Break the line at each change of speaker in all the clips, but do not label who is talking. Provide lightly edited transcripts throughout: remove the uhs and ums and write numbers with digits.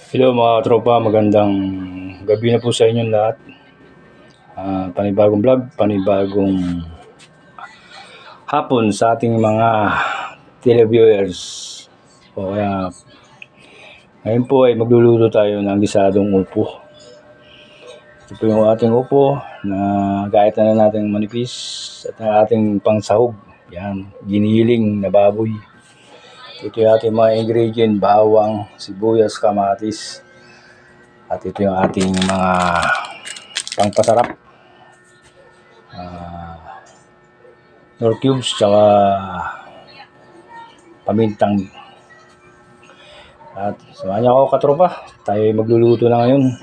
Hello mga tropa, magandang gabi na po sa inyong lahat. Panibagong vlog, panibagong hapon sa ating mga televiewers. O kaya ngayon po ay magluluto tayo ng gisadong upo. Ito po yung ating upo na gayat na natin manipis at ang ating pangsahog. Yan, giniling na baboy. Ito yung ating mga ingredient, bawang, sibuyas, kamatis. At ito yung ating mga pangpasarap. Nor cubes, tsaka pamintang. At samahan niyo ako katropa, tayo magluluto na ngayon.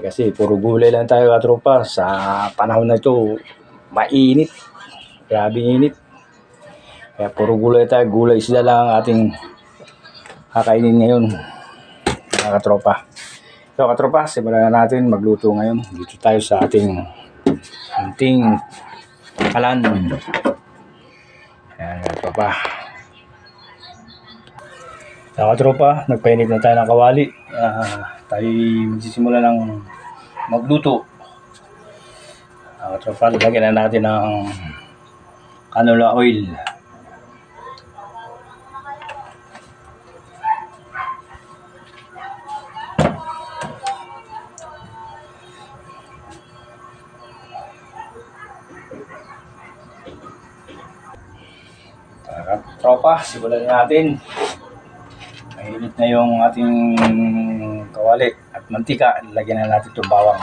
Kasi puro gulay lang tayo katropa. Sa panahon na ito, mainit. Grabing init. Kaya puro gulay tayo, gulay sila lang ang ating kakainin ngayon. Mga katropa. So katropa, simulan na natin magluto ngayon. Dito tayo sa ating kalan. Ayan katropa. So katropa, nagpainit na tayo ng kawali. Tayo magsisimula ng magluto. Katropa, lagyan na natin ng canola oil. Tropa, simulan natin. Mainit na yung ating kawali at mantika. Lagyan na natin itong bawang.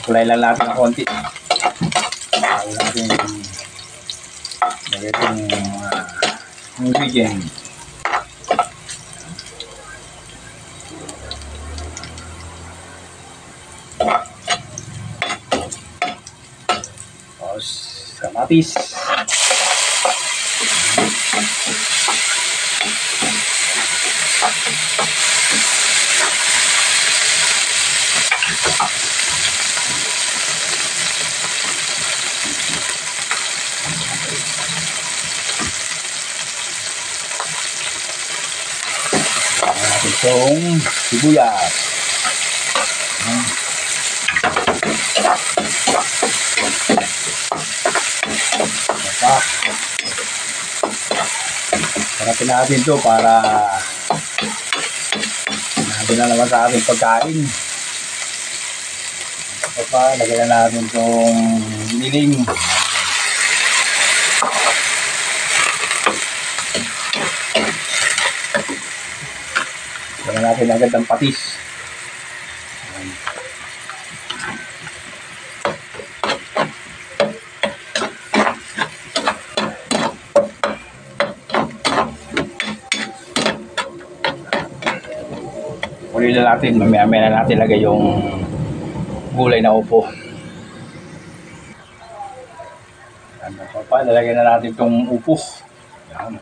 Kulay lang natin ng konti. Bago natin lagyan itong ingredient. Tapos kamatis. Itong sibuyas. Sarapin natin ito para natin na naman sa ating pagkain. Lagyan na natin itong giniling. Lagyan natin agad ang patis. Uli na natin, mamaya na natin lagay yung gulay na upo. Lalagyan na natin itong upo. Yan.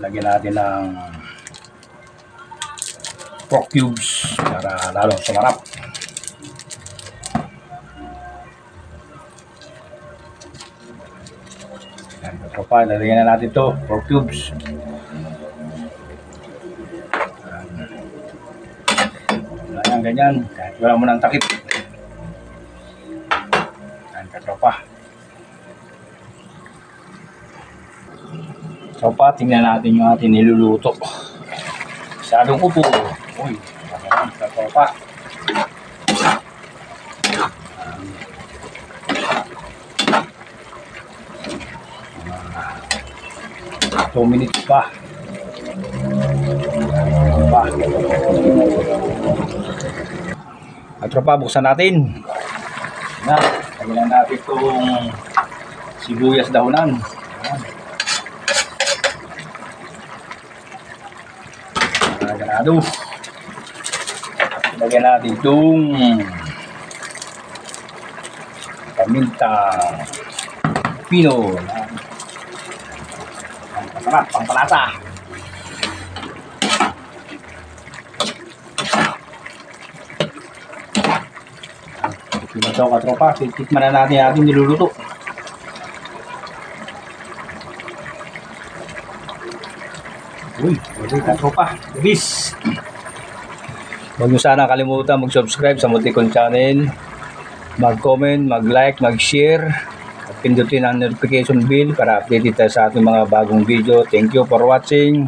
Lagyan natin ng pork cubes para lalong sumarap. Yan, tropa, lagyan na natin ito, pork cubes. Yan, ganyan, kahit wala mo ng takip. Yan, tropa. Tropa, tingnan natin yung ating niluluto. Gisadong upo. Uy, tropa. 2 minutes pa. Tropa, buksan natin. Lagyan natin itong sibuyas dahunan. Ganado. Lagyan natin itong paminta pino. Masarap, pampalasa. Ito katropa, titikman na natin ating niluluto. Uy, katropa, bis. Huwag nyo sana kalimutan mag-subscribe sa Multicon Channel, mag-comment, mag-like, mag-share, at pindutin ang notification bell para updated tayo sa ating mga bagong video. Thank you for watching.